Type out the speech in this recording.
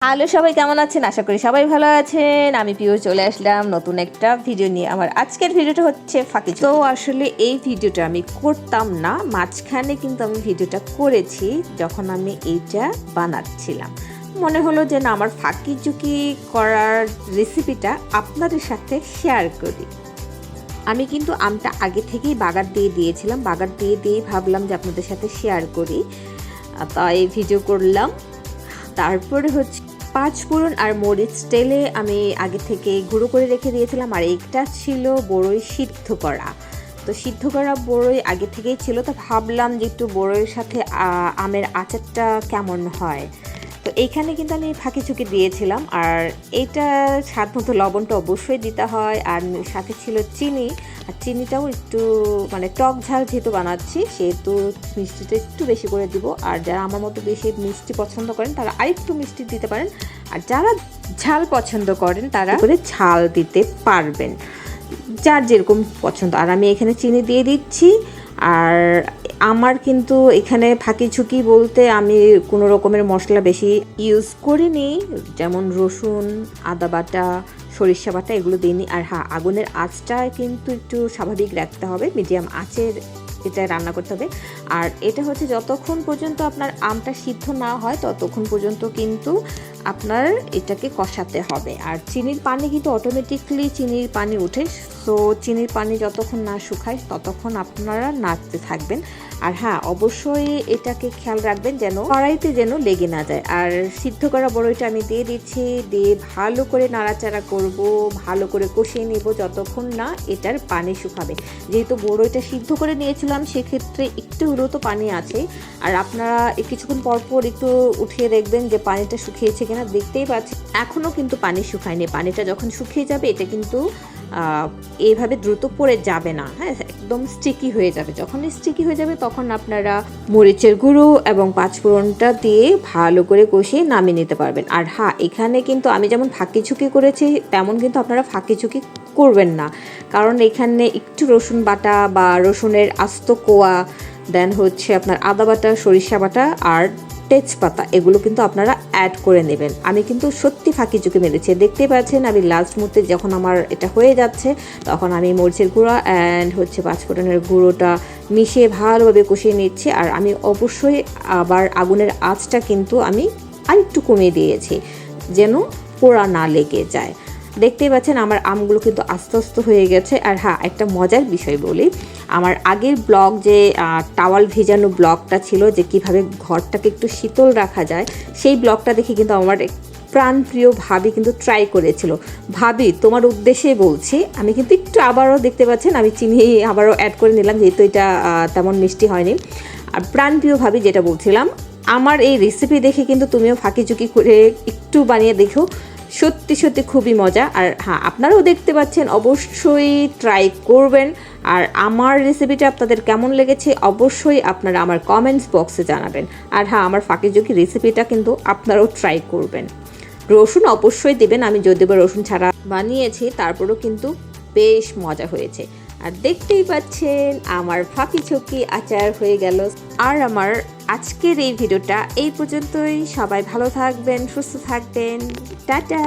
Hello সবাই, কেমন আছেন? আশা করি সবাই ভালো আছেন। আমি পিও চলে আসলাম নতুন একটা ভিডিও নিয়ে। আমার আজকের ভিডিওটা হচ্ছে ফাঁকি। তো আসলে এই ভিডিওটা আমি করতাম না, মাঝখানে কিন্তু আমি ভিডিওটা করেছি যখন আমি এইটা বানাচ্ছিলাম। মনে হলো যে না, আমার ফাঁকি ঝুঁকি করার রেসিপিটা আপনাদের সাথে শেয়ার করি। আমি কিন্তু আমটা আগে থেকেই বাগার দিয়ে দিয়েছিলাম, বাগার দিয়ে ভাবলাম যে আপনাদের সাথে শেয়ার করি, তাই ভিডিও করলাম। তারপরে হচ্ছে পাঁচফোড়ন আর মরিচ তেলে আমি আগে থেকে গুঁড়ো করে রেখে দিয়েছিলাম। আর এইটা ছিল বড়ই সিদ্ধ করা, তো সিদ্ধ করা বড়ই আগে থেকেই ছিল। তো ভাবলাম যে একটু বড়ইয়ের সাথে আমের আচারটা কেমন হয়। তো এইখানে কিন্তু আমি ফাঁকি ঝুঁকি দিয়েছিলাম। আর এইটা স্বাদ মতো লবণটা অবশ্যই দিতে হয়। আর সাথে ছিল চিনি, আর চিনিটাও একটু মানে টক ঝাল যেহেতু বানাচ্ছি সেহেতু মিষ্টিটা একটু বেশি করে দিব। আর যারা আমার মতো বেশি মিষ্টি পছন্দ করেন তারা আরেকটু মিষ্টি দিতে পারেন, আর যারা ঝাল পছন্দ করেন তারা করে ঝাল দিতে পারবেন, যার যেরকম পছন্দ। আর আমি এখানে চিনি দিয়ে দিচ্ছি। আর আমার কিন্তু এখানে ফাঁকি ঝুঁকি বলতে আমি কোনো রকমের মশলা বেশি ইউজ করিনি, যেমন রসুন, আদা বাটা, সরিষা বাটা এগুলো দিইনি। আর হ্যাঁ, আগুনের আঁচটা কিন্তু একটু স্বাভাবিক রাখতে হবে, মিডিয়াম আঁচের এটা রান্না করতে হবে। আর এটা হচ্ছে যতক্ষণ পর্যন্ত আপনার আমটা সিদ্ধ না হয় ততক্ষণ পর্যন্ত কিন্তু আপনার এটাকে কষাতে হবে। আর চিনির পানি কিন্তু অটোমেটিকলি চিনির পানি ওঠে, সো চিনির পানি যতক্ষণ না শুকায় ততক্ষণ আপনারা নাড়তে থাকবেন। আর হ্যাঁ, অবশ্যই এটাকে খেয়াল রাখবেন যেন কড়াইতে যেন লেগে না যায়। আর সিদ্ধ করা বড়ইটা আমি দিয়ে দিচ্ছি, দিয়ে ভালো করে নাড়াচাড়া করব, ভালো করে কষিয়ে নেব যতক্ষণ না এটার পানি শুকাবে। যেহেতু বড়ইটা সিদ্ধ করে নিয়েছিলাম সেক্ষেত্রে একটু হলেও তো পানি আছে। আর আপনারা কিছুক্ষণ পরপর একটু উঠিয়ে দেখবেন যে পানিটা শুকিয়েছে কিনা। দেখতেই পাচ্ছি এখনও কিন্তু পানি শুকায়নি। পানিটা যখন শুকিয়ে যাবে এটা কিন্তু এইভাবে দ্রুত পড়ে যাবে না, হ্যাঁ, একদম স্টিকি হয়ে যাবে। যখন স্টিকি হয়ে যাবে তখন আপনারা মরিচের গুঁড়ো এবং পাঁচফোড়নটা দিয়ে ভালো করে কষিয়ে নামিয়ে নিতে পারবেন। আর হ্যাঁ, এখানে কিন্তু আমি যেমন ফাঁকি ঝুঁকি করেছি তেমন কিন্তু আপনারা ফাঁকি ঝুঁকি করবেন না, কারণ এখানে একটু রসুন বাটা বা রসুনের আস্ত কোয়া, দেন হচ্ছে আপনার আদা বাটা, সরিষা বাটা আর তেজপাতা, এগুলো কিন্তু আপনারা অ্যাড করে নেবেন। আমি কিন্তু সত্যি ফাঁকি ঝুঁকি মেরেছি, দেখতেই পাচ্ছেন। আমি লাস্ট মুহূর্তে যখন আমার এটা হয়ে যাচ্ছে তখন আমি মরিচের গুঁড়া অ্যান্ড হচ্ছে পাঁচফোড়নের গুঁড়োটা মিশিয়ে ভালোভাবে কষিয়ে নিচ্ছি। আর আমি অবশ্যই আবার আগুনের আঁচটা কিন্তু আমি আরেকটু কমিয়ে দিয়েছি যেন পোড়া না লেগে যায়। দেখতেই পাচ্ছেন আমার আমগুলো কিন্তু আস্তে আস্তে হয়ে গেছে। আর হ্যাঁ, একটা মজার বিষয় বলি, আমার আগের ব্লগ যে টাওয়াল ভিজানো ব্লগটা ছিল যে কিভাবে ঘরটাকে একটু শীতল রাখা যায়, সেই ব্লগটা দেখে কিন্তু আমার প্রাণপ্রিয় ভাবি কিন্তু ট্রাই করেছিল। ভাবি, তোমার উদ্দেশ্যে বলছি, আমি কিন্তু একটু আবারও দেখতে পাচ্ছেন আমি চিনি আবারও অ্যাড করে নিলাম যেহেতু এটা তেমন মিষ্টি হয়নি। আর প্রাণপ্রিয় ভাবি যেটা বলছিলাম, আমার এই রেসিপি দেখে কিন্তু তুমিও ফাঁকি ঝুঁকি করে একটু বানিয়ে দেখো, সত্যি সত্যি খুবই মজা। আর হ্যাঁ, আপনারাও দেখতে পাচ্ছেন, অবশ্যই ট্রাই করবেন। আর আমার রেসিপিটা আপনাদের কেমন লেগেছে অবশ্যই আপনারা আমার কমেন্টস বক্সে জানাবেন। আর হ্যাঁ, আমার ফাঁকি ঝুঁকি রেসিপিটা কিন্তু আপনারাও ট্রাই করবেন। রসুন অবশ্যই দেবেন, আমি যদিও বা রসুন ছাড়া বানিয়েছি তারপরেও কিন্তু বেশ মজা হয়েছে। আর দেখতেই পাচ্ছেন আমার ফাঁকি ঝুঁকি আচার হয়ে গেল। আর আমার আজকের এই ভিডিওটা এই পর্যন্তই। সবাই ভালো থাকবেন, সুস্থ থাকবেন, টাটা।